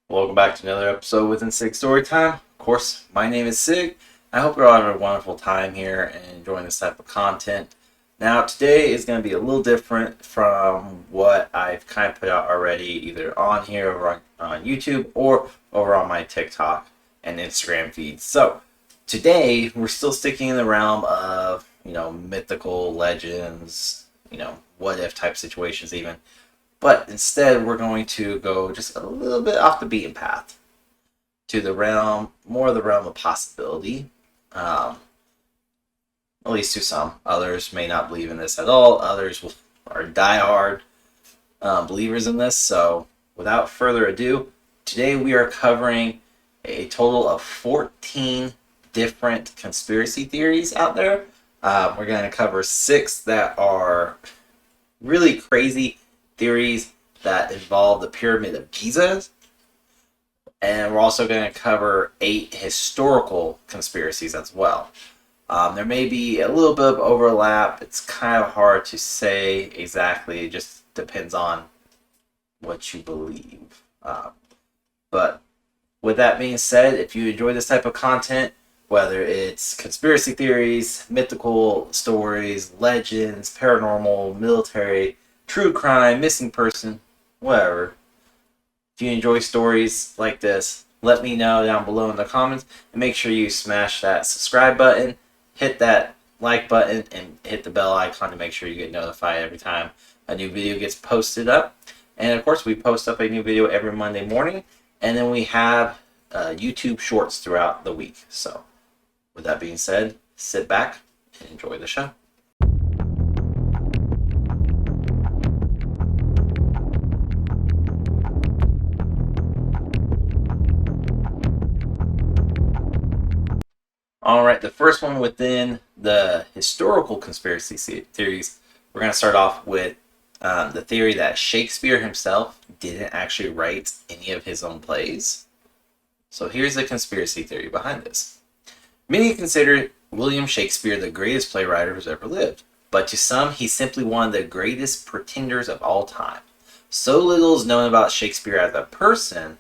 Welcome back to another episode within Sig Storytime. Of course, my name is Sig. I hope you're all having a wonderful time here and enjoying this type of content. Now, today is going to be a little different from what I've kind of put out already, either on here over on YouTube or over on my TikTok and Instagram feeds. So, today we're still sticking in the realm of, mythical legends, what if type situations even. But instead, we're going to go just a little bit off the beaten path to more of the realm of possibility. At least to some. Others may not believe in this at all. Others are diehard believers in this. So, without further ado, today we are covering a total of 14 different conspiracy theories out there. We're going to cover 6 that are really crazy theories that involve the Pyramid of Giza, and we're also going to cover 8 historical conspiracies as well. There may be a little bit of overlap. It's kind of hard to say exactly. It just depends on what you believe. But with that being said, if you enjoy this type of content, whether it's conspiracy theories, mythical stories, legends, paranormal, military, true crime, missing person, whatever. If you enjoy stories like this, let me know down below in the comments, and make sure you smash that subscribe button, hit that like button, and hit the bell icon to make sure you get notified every time a new video gets posted up. And of course, we post up a new video every Monday morning, and then we have YouTube shorts throughout the week. So with that being said, sit back and enjoy the show. All right, the first one within the historical conspiracy theories, we're going to start off with the theory that Shakespeare himself didn't actually write any of his own plays. So here's the conspiracy theory behind this. Many consider William Shakespeare the greatest playwright who's ever lived, but to some, he's simply one of the greatest pretenders of all time. So little is known about Shakespeare as a person.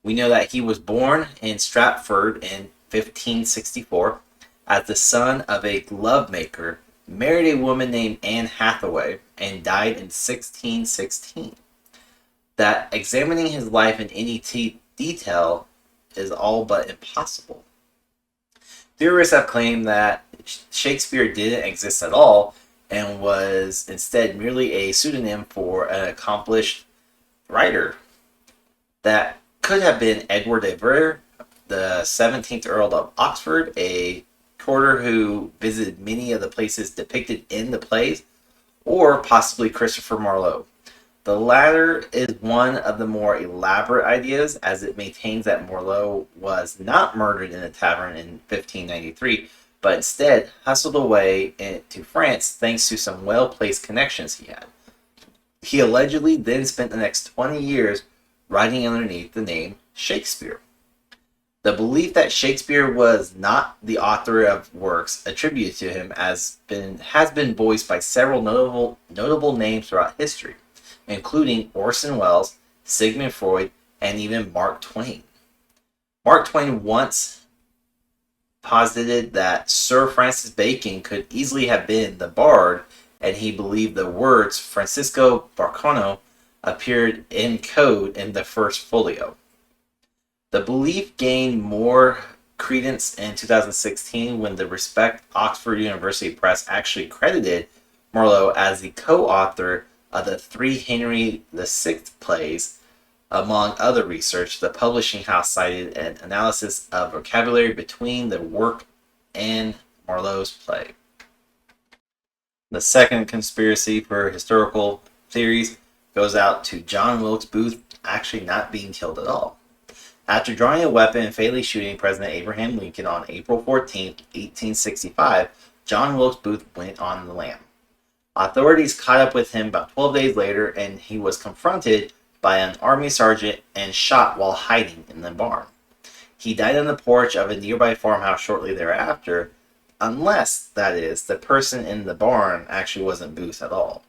We know that he was born in Stratford in 1564 as the son of a glove maker, married a woman named Anne Hathaway, and died in 1616. That examining his life in any detail is all but impossible. Theorists have claimed that Shakespeare didn't exist at all and was instead merely a pseudonym for an accomplished writer. That could have been Edward de Vere, the 17th Earl of Oxford, a courtier who visited many of the places depicted in the plays, or possibly Christopher Marlowe. The latter is one of the more elaborate ideas, as it maintains that Marlowe was not murdered in a tavern in 1593, but instead hustled away to France thanks to some well-placed connections he had. He allegedly then spent the next 20 years writing underneath the name Shakespeare. The belief that Shakespeare was not the author of works attributed to him has been voiced by several notable names throughout history, including Orson Welles, Sigmund Freud, and even Mark Twain. Mark Twain once posited that Sir Francis Bacon could easily have been the bard, and he believed the words Francisco Barcano appeared in code in the first folio. The belief gained more credence in 2016 when the Respect Oxford University Press actually credited Marlowe as the co-author of the 3 Henry VI plays. Among other research, the publishing house cited an analysis of vocabulary between the work and Marlowe's play. The second conspiracy for historical theories goes out to John Wilkes Booth actually not being killed at all. After drawing a weapon and fatally shooting President Abraham Lincoln on April 14, 1865, John Wilkes Booth went on the lam. Authorities caught up with him about 12 days later, and he was confronted by an army sergeant and shot while hiding in the barn. He died on the porch of a nearby farmhouse shortly thereafter, unless, that is, the person in the barn actually wasn't Booth at all.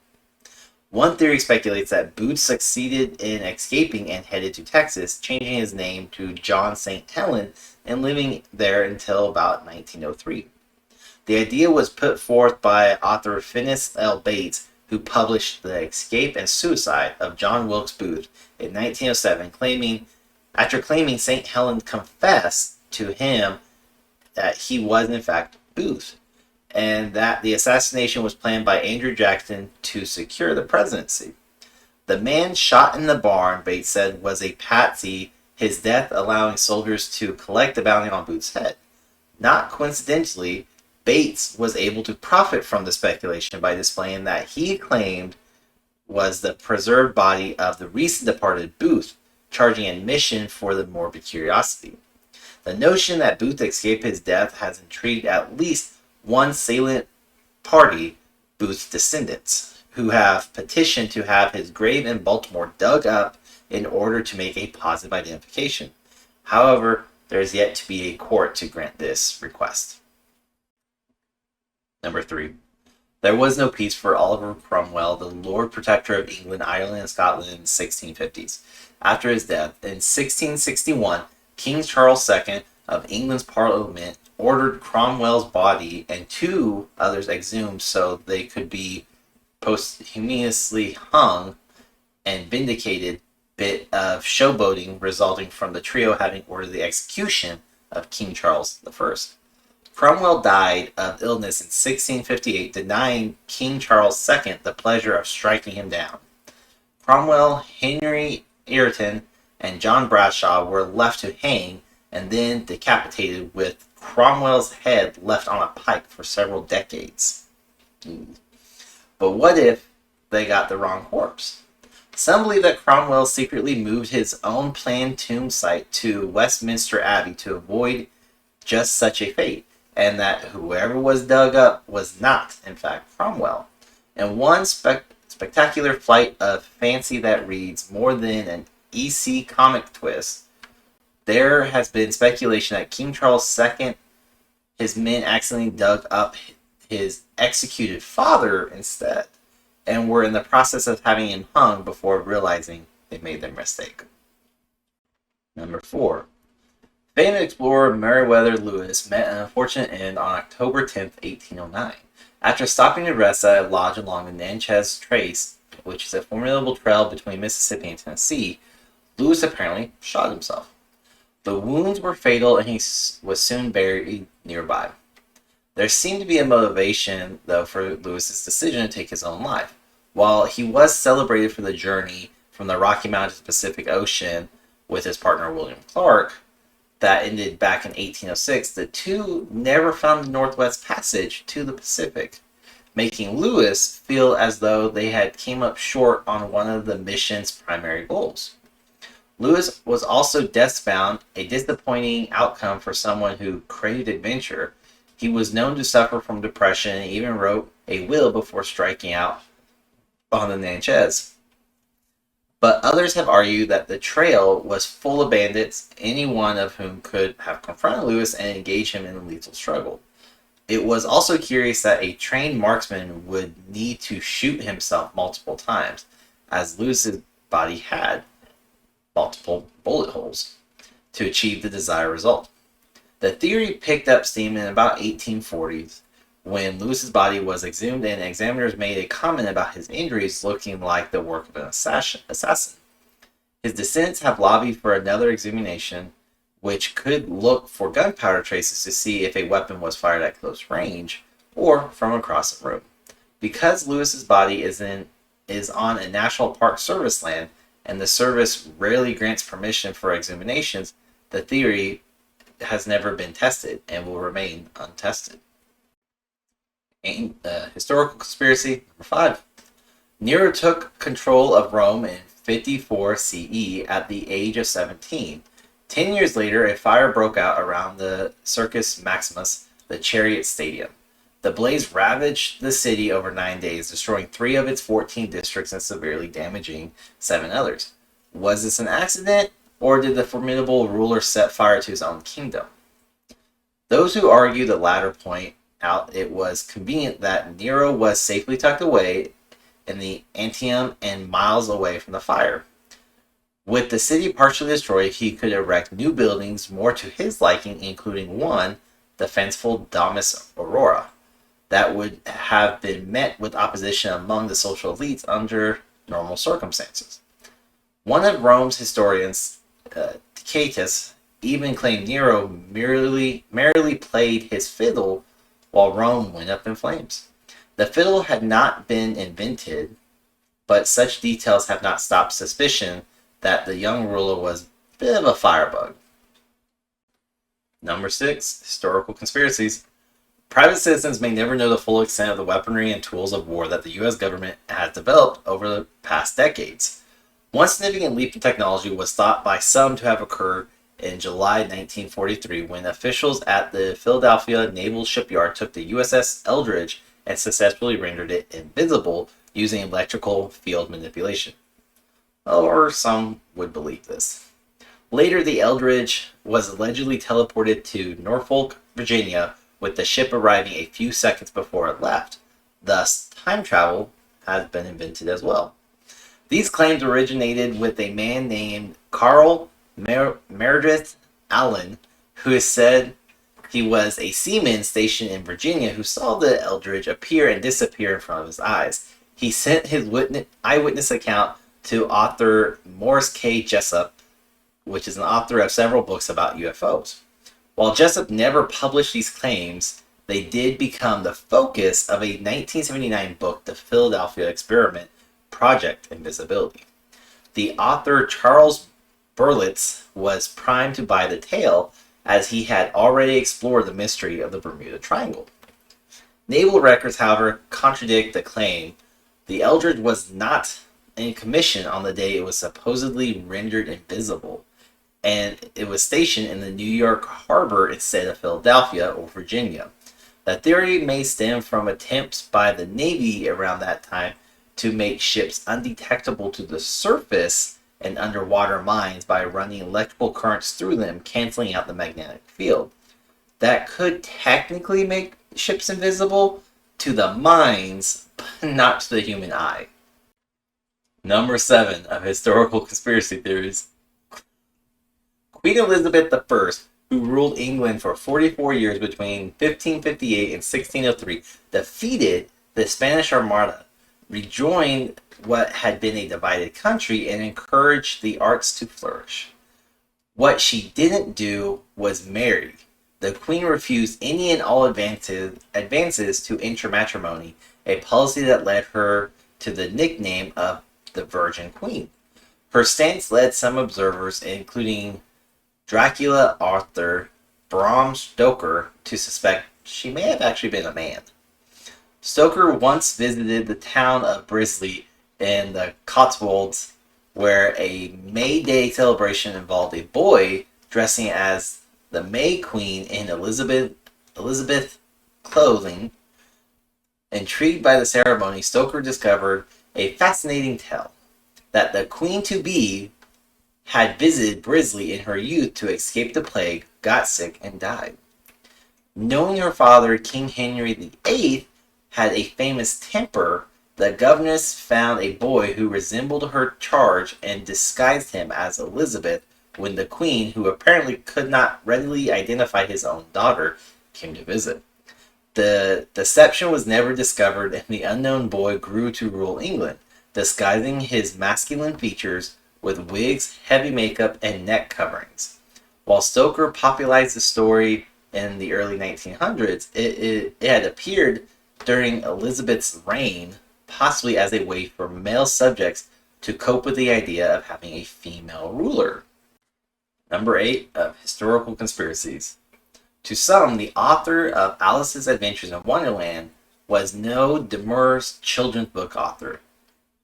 One theory speculates that Booth succeeded in escaping and headed to Texas, changing his name to John St. Helen and living there until about 1903. The idea was put forth by author Finis L. Bates, who published The Escape and Suicide of John Wilkes Booth in 1907, after claiming St. Helen confessed to him that he was in fact Booth, and that the assassination was planned by Andrew Jackson to secure the presidency. The man shot in the barn, Bates said, was a patsy, his death allowing soldiers to collect the bounty on Booth's head. Not coincidentally, Bates was able to profit from the speculation by displaying that he claimed was the preserved body of the recent departed Booth, charging admission for the morbid curiosity. The notion that Booth escaped his death has intrigued at least one salient party, Booth's descendants, who have petitioned to have his grave in Baltimore dug up in order to make a positive identification. However, there is yet to be a court to grant this request. Number 3. There was no peace for Oliver Cromwell, the Lord Protector of England, Ireland, and Scotland in the 1650s. After his death, in 1661, King Charles II of England's Parliament ordered Cromwell's body and 2 others exhumed so they could be posthumously hung, and vindicated bit of showboating resulting from the trio having ordered the execution of King Charles I. Cromwell died of illness in 1658, denying King Charles II the pleasure of striking him down. Cromwell, Henry Ireton, and John Bradshaw were left to hang and then decapitated, with Cromwell's head left on a pike for several decades. But what if they got the wrong corpse? Some believe that Cromwell secretly moved his own planned tomb site to Westminster Abbey to avoid just such a fate, and that whoever was dug up was not, in fact, Cromwell. In one spectacular flight of fancy that reads more than an EC comic twist, there has been speculation that King Charles II, his men accidentally dug up his executed father instead, and were in the process of having him hung before realizing they made their mistake. Number 4. Famed explorer Meriwether Lewis met an unfortunate end on October 10, 1809. After stopping to rest at a lodge along the Natchez Trace, which is a formidable trail between Mississippi and Tennessee, Lewis apparently shot himself. The wounds were fatal and he was soon buried nearby. There seemed to be a motivation, though, for Lewis's decision to take his own life. While he was celebrated for the journey from the Rocky Mountains to the Pacific Ocean with his partner William Clark, that ended back in 1806, the two never found the Northwest Passage to the Pacific, making Lewis feel as though they had came up short on one of the mission's primary goals. Lewis was also death-bound, a disappointing outcome for someone who craved adventure. He was known to suffer from depression and even wrote a will before striking out on the Natchez. But others have argued that the trail was full of bandits, any one of whom could have confronted Lewis and engaged him in a lethal struggle. It was also curious that a trained marksman would need to shoot himself multiple times, as Lewis's body had multiple bullet holes, to achieve the desired result. The theory picked up steam in about 1840s, when Lewis's body was exhumed and examiners made a comment about his injuries looking like the work of an assassin. His descendants have lobbied for another exhumation, which could look for gunpowder traces to see if a weapon was fired at close range or from across a room. Because Lewis's body is on a National Park Service land, and the service rarely grants permission for exhumations, the theory has never been tested and will remain untested. Historical conspiracy number 5. Nero took control of Rome in 54 CE at the age of 17. 10 years later, a fire broke out around the Circus Maximus, the chariot stadium. The blaze ravaged the city over 9 days, destroying 3 of its 14 districts and severely damaging 7 others. Was this an accident, or did the formidable ruler set fire to his own kingdom? Those who argue the latter point out it was convenient that Nero was safely tucked away in the Antium and miles away from the fire. With the city partially destroyed, he could erect new buildings more to his liking, including one, the fanciful Domus Aurora, that would have been met with opposition among the social elites under normal circumstances. One of Rome's historians, Tacitus, even claimed Nero merely played his fiddle while Rome went up in flames. The fiddle had not been invented, but such details have not stopped suspicion that the young ruler was a bit of a firebug. Number 6, historical conspiracies. Private citizens may never know the full extent of the weaponry and tools of war that the U.S. government has developed over the past decades. One significant leap in technology was thought by some to have occurred in July 1943 when officials at the Philadelphia Naval Shipyard took the USS Eldridge and successfully rendered it invisible using electrical field manipulation. Or some would believe this. Later, the Eldridge was allegedly teleported to Norfolk, Virginia, with the ship arriving a few seconds before it left. Thus, time travel has been invented as well. These claims originated with a man named Carl Meredith Allen, who is said he was a seaman stationed in Virginia who saw the Eldridge appear and disappear in front of his eyes. He sent his eyewitness account to author Morris K. Jessup, which is an author of several books about UFOs. While Jessup never published these claims, they did become the focus of a 1979 book, The Philadelphia Experiment, Project Invisibility. The author Charles Berlitz was primed to buy the tale, as he had already explored the mystery of the Bermuda Triangle. Naval records, however, contradict the claim. The Eldridge was not in commission on the day it was supposedly rendered invisible, and it was stationed in the New York harbor instead of Philadelphia or Virginia. The theory may stem from attempts by the Navy around that time to make ships undetectable to the surface and underwater mines by running electrical currents through them, canceling out the magnetic field. That could technically make ships invisible to the mines, but not to the human eye. Number 7 of historical conspiracy theories. Queen Elizabeth I, who ruled England for 44 years between 1558 and 1603, defeated the Spanish Armada, rejoined what had been a divided country, and encouraged the arts to flourish. What she didn't do was marry. The Queen refused any and all advances to intermatrimony, a policy that led her to the nickname of the Virgin Queen. Her stance led some observers, including Dracula author Bram Stoker, to suspect she may have actually been a man. Stoker once visited the town of Brisley in the Cotswolds, where a May Day celebration involved a boy dressing as the May Queen in Elizabeth clothing. Intrigued by the ceremony, Stoker discovered a fascinating tale that the Queen-to-be had visited Brisley in her youth to escape the plague, got sick, and died. Knowing her father, King Henry VIII, had a famous temper, the governess found a boy who resembled her charge and disguised him as Elizabeth when the Queen, who apparently could not readily identify his own daughter, came to visit. The deception was never discovered, and the unknown boy grew to rule England, disguising his masculine features with wigs, heavy makeup, and neck coverings. While Stoker popularized the story in the early 1900s, it had appeared during Elizabeth's reign, possibly as a way for male subjects to cope with the idea of having a female ruler. Number 8 of historical conspiracies. To some, the author of Alice's Adventures in Wonderland was no demure children's book author.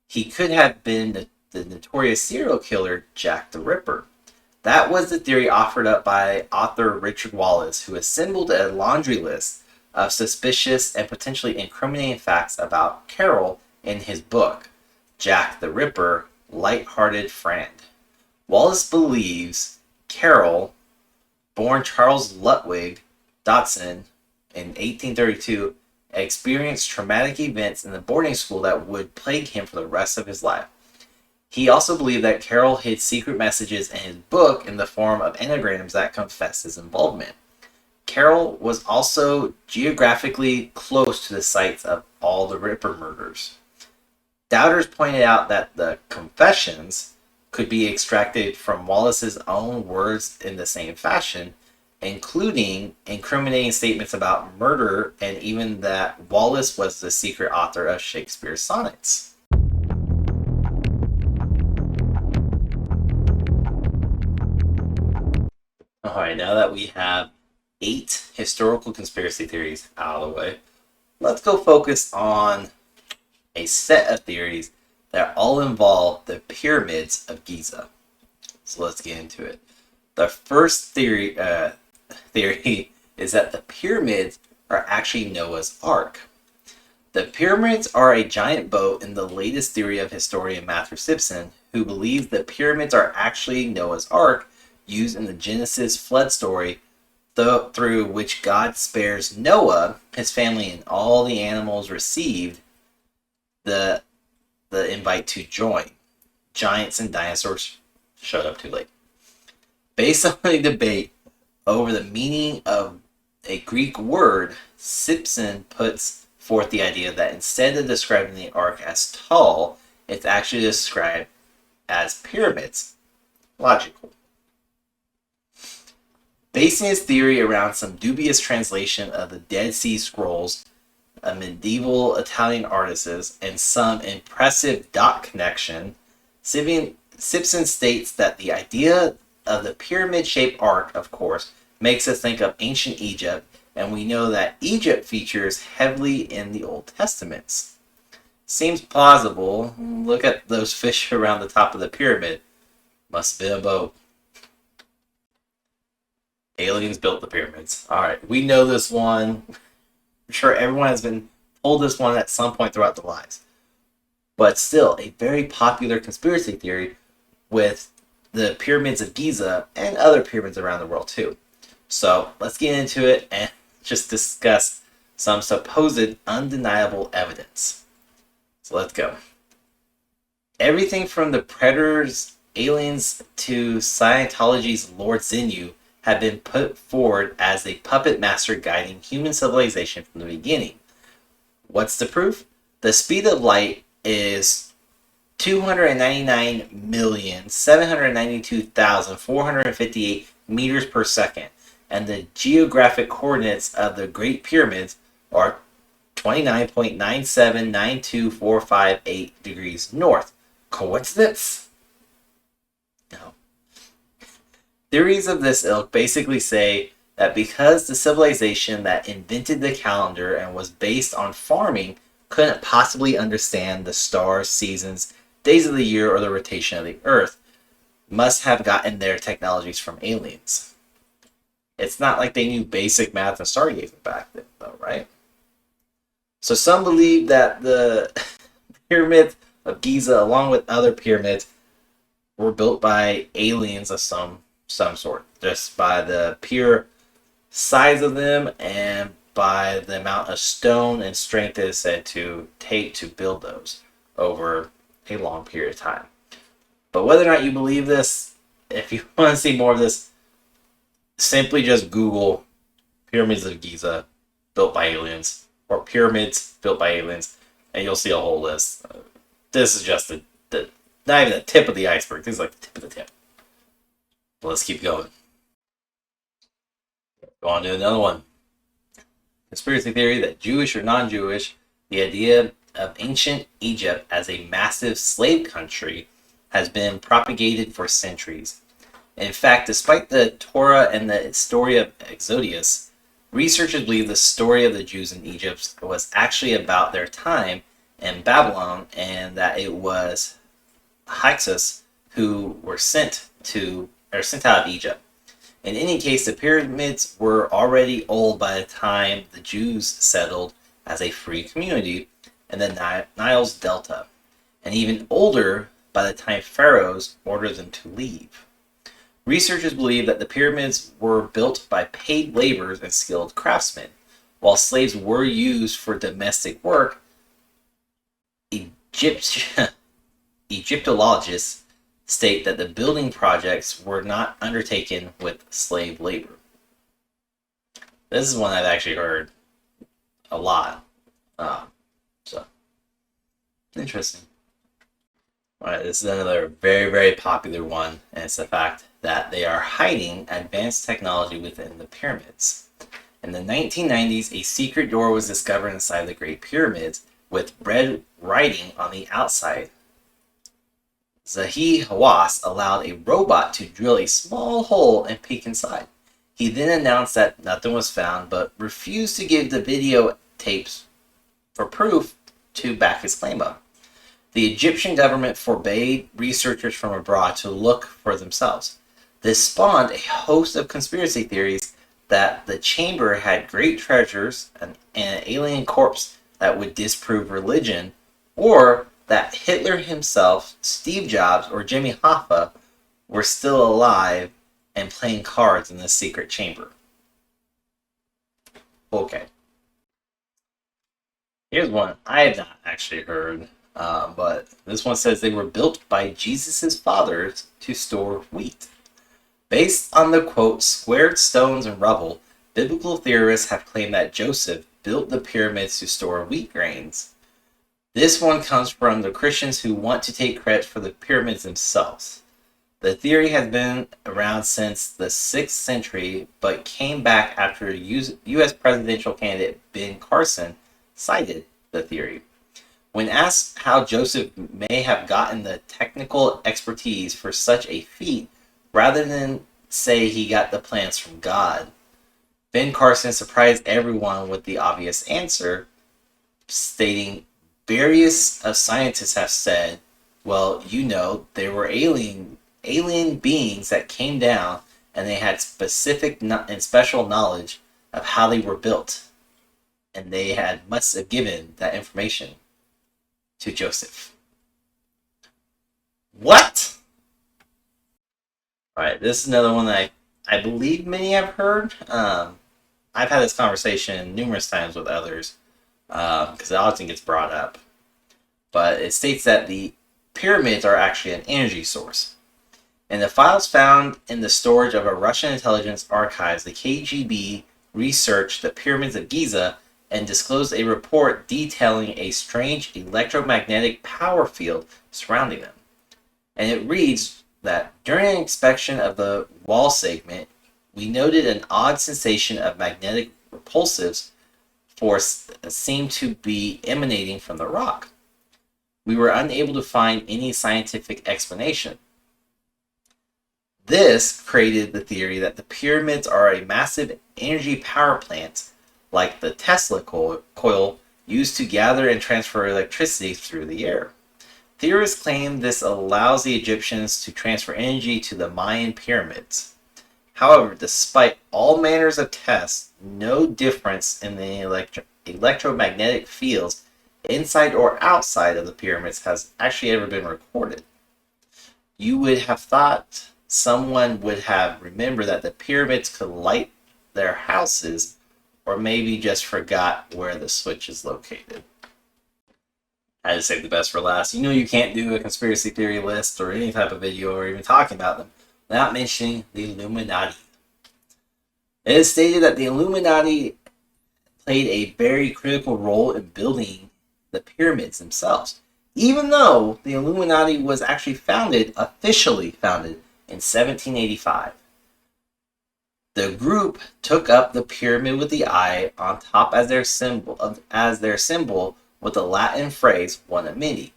He could have been the notorious serial killer Jack the Ripper. That was the theory offered up by author Richard Wallace, who assembled a laundry list of suspicious and potentially incriminating facts about Carol in his book, Jack the Ripper, Light-Hearted Friend. Wallace believes Carol, born Charles Lutwig Dodson in 1832, experienced traumatic events in the boarding school that would plague him for the rest of his life. He also believed that Carroll hid secret messages in his book in the form of anagrams that confessed his involvement. Carroll was also geographically close to the sites of all the Ripper murders. Doubters pointed out that the confessions could be extracted from Wallace's own words in the same fashion, including incriminating statements about murder and even that Wallace was the secret author of Shakespeare's sonnets. Alright, now that we have 8 historical conspiracy theories out of the way, let's go focus on a set of theories that all involve the Pyramids of Giza. So let's get into it. The first theory is that the pyramids are actually Noah's Ark. The pyramids are a giant boat in the latest theory of historian Matthew Simpson, who believes the pyramids are actually Noah's Ark used in the Genesis flood story, through which God spares Noah, his family, and all the animals received the invite to join. Giants and dinosaurs showed up too late. Based on a debate over the meaning of a Greek word, Simpson puts forth the idea that instead of describing the ark as tall, it's actually described as pyramids. Logical. Basing his theory around some dubious translation of the Dead Sea Scrolls, a medieval Italian artist, and some impressive dot connection, Simpson states that the idea of the pyramid-shaped ark, of course, makes us think of ancient Egypt, and we know that Egypt features heavily in the Old Testaments. Seems plausible. Look at those fish around the top of the pyramid. Must have been a boat. Aliens built the pyramids. Alright, we know this one. I'm sure everyone has been told this one at some point throughout their lives. But still, a very popular conspiracy theory with the Pyramids of Giza and other pyramids around the world too. So let's get into it and just discuss some supposed undeniable evidence. So let's go. Everything from the Predators, aliens, to Scientology's Lord Xenu have been put forward as a puppet master guiding human civilization from the beginning. What's the proof? The speed of light is 299,792,458 meters per second, and the geographic coordinates of the Great Pyramids are 29.9792458 degrees north. Coincidence? No. Theories of this ilk basically say that because the civilization that invented the calendar and was based on farming couldn't possibly understand the stars, seasons, days of the year, or the rotation of the Earth, must have gotten their technologies from aliens. It's not like they knew basic math and stargazing back then, though, right? So some believe that the Pyramids of Giza, along with other pyramids, were built by aliens of some sort, just by the pure size of them and by the amount of stone and strength it is said to take to build those over a long period of time. But whether or not you believe this, if you want to see more of this, simply just Google Pyramids of Giza built by aliens or pyramids built by aliens, and you'll see a whole list. This is just the not even the tip of the iceberg. This is like the tip of the tip. But let's keep going. Go on to another one. Conspiracy theory that Jewish or non-Jewish, the idea of ancient Egypt as a massive slave country has been propagated for centuries. In fact, despite the Torah and the story of Exodus, researchers believe the story of the Jews in Egypt was actually about their time in Babylon, and that it was Hyksos who were sent out of Egypt. In any case, the pyramids were already old by the time the Jews settled as a free community in the Nile's Delta, and even older by the time pharaohs ordered them to leave. Researchers believe that the pyramids were built by paid laborers and skilled craftsmen. While slaves were used for domestic work, Egypt, Egyptologists state that the building projects were not undertaken with slave labor. This is one I've actually heard a lot. So, interesting. All right, this is another very, very popular one, and it's the fact that they are hiding advanced technology within the pyramids. In the 1990s, a secret door was discovered inside the Great Pyramids with red writing on the outside. Zahi Hawass allowed a robot to drill a small hole and peek inside. He then announced that nothing was found, but refused to give the video tapes for proof to back his claim up. The Egyptian government forbade researchers from abroad to look for themselves. This spawned a host of conspiracy theories that the chamber had great treasures and an alien corpse that would disprove religion, or that Hitler himself, Steve Jobs, or Jimmy Hoffa were still alive and playing cards in this secret chamber. Okay. Here's one I have not actually heard, but this one says they were built by Jesus' fathers to store wheat. Based on the, quote, squared stones and rubble, biblical theorists have claimed that Joseph built the pyramids to store wheat grains. This one comes from the Christians who want to take credit for the pyramids themselves. The theory has been around since the 6th century, but came back after U.S. presidential candidate Ben Carson cited the theory. When asked how Joseph may have gotten the technical expertise for such a feat, rather than say he got the plans from God, Ben Carson surprised everyone with the obvious answer, stating, various scientists have said, well, you know, there were alien beings that came down and they had specific and special knowledge of how they were built. And they must have given that information to Joseph. What? All right, this is another one that I believe many have heard. I've had this conversation numerous times with others because it often gets brought up. But it states that the pyramids are actually an energy source. In the files found in the storage of a Russian intelligence archives, the KGB researched the Pyramids of Giza and disclosed a report detailing a strange electromagnetic power field surrounding them. And it reads that during an inspection of the wall segment, we noted an odd sensation of magnetic repulsive force that seemed to be emanating from the rock. We were unable to find any scientific explanation. This created the theory that the pyramids are a massive energy power plant like the Tesla coil used to gather and transfer electricity through the air. Theorists claim this allows the Egyptians to transfer energy to the Mayan pyramids. However, despite all manners of tests, no difference in the electromagnetic fields inside or outside of the pyramids has actually ever been recorded. You would have thought someone would have remembered that the pyramids could light their houses, or maybe just forgot where the switch is located. I had to save the best for last. You know you can't do a conspiracy theory list or any type of video or even talking about them without mentioning the Illuminati. It is stated that the Illuminati played a very critical role in building the pyramids themselves, even though the Illuminati was actually officially founded in 1785. The group took up the pyramid with the eye on top as their symbol with the Latin phrase "One Mini."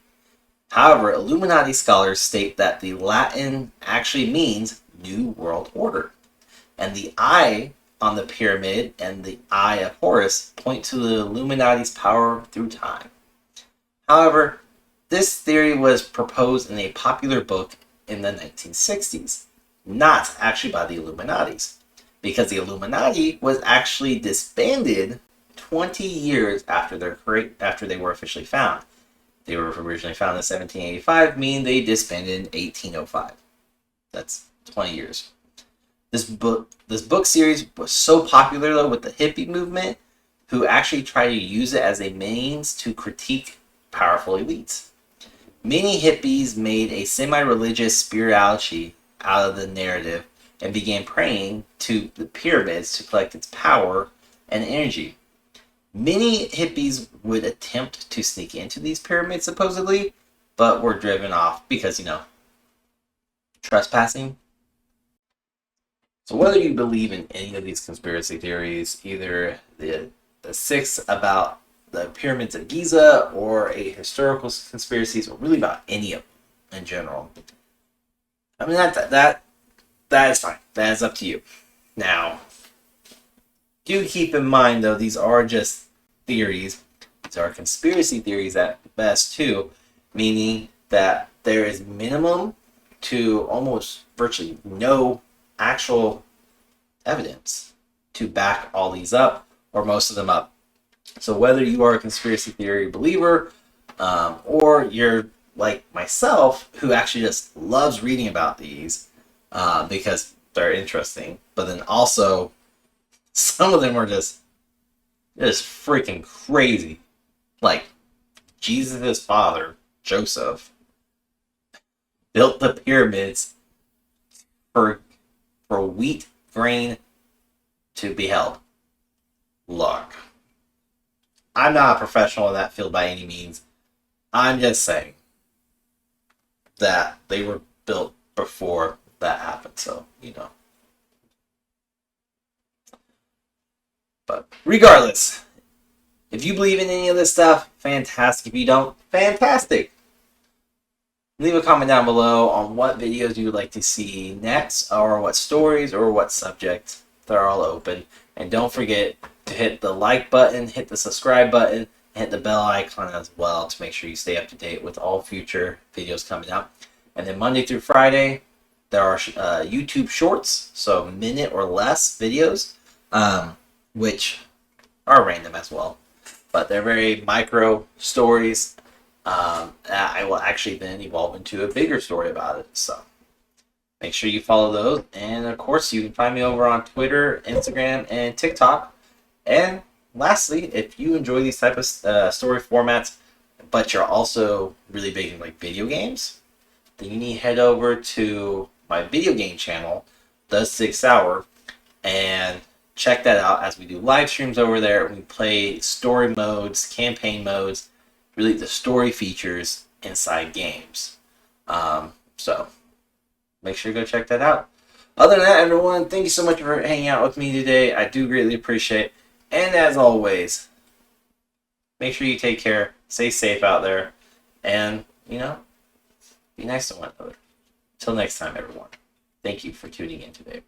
However, Illuminati scholars state that the Latin actually means New World Order, and the eye on the pyramid and the Eye of Horus point to the Illuminati's power through time. However, this theory was proposed in a popular book in the 1960s, not actually by the Illuminatis, because the Illuminati was actually disbanded 20 years after they were officially found. They were originally found in 1785, meaning they disbanded in 1805. That's 20 years. This book series was so popular though with the hippie movement who actually try to use it as a means to critique powerful elites. Many hippies made a semi-religious spirituality out of the narrative and began praying to the pyramids to collect its power and energy. Many hippies would attempt to sneak into these pyramids, supposedly, but were driven off because, trespassing. So whether you believe in any of these conspiracy theories, either the six about the Pyramids of Giza or a historical conspiracies, or really about any of them in general, I mean, that is fine. That is up to you. Now, do keep in mind, though, these are just theories. These are conspiracy theories at best, too, meaning that there is minimum to almost virtually no actual evidence to back all these up, or most of them up. So whether you are a conspiracy theory believer, or you're like myself, who actually just loves reading about these because they're interesting, but then also some of them are just freaking crazy. Like Jesus' father, Joseph, built the pyramids for wheat grain to be held. Look, I'm not a professional in that field by any means. I'm just saying that they were built before that happened, so, But regardless, if you believe in any of this stuff, fantastic. If you don't, fantastic. Leave a comment down below on what videos you would like to see next, or what stories, or what subjects. They're all open. And don't forget to hit the like button, hit the subscribe button, and hit the bell icon as well to make sure you stay up to date with all future videos coming out. And then Monday through Friday, there are YouTube shorts, so minute or less videos, which are random as well. But they're very micro stories. I will actually then evolve into a bigger story about it. So make sure you follow those. And of course, you can find me over on Twitter, Instagram, and TikTok. And lastly, if you enjoy these type of story formats, but you're also really big in like video games, then you need to head over to my video game channel, The 6th Hour, and check that out as we do live streams over there. We play story modes, campaign modes, really the story features inside games. So make sure you go check that out. Other than that, everyone, thank you so much for hanging out with me today. I do greatly appreciate it. And as always, make sure you take care, stay safe out there, and, be nice to one another. Until next time, everyone. Thank you for tuning in today.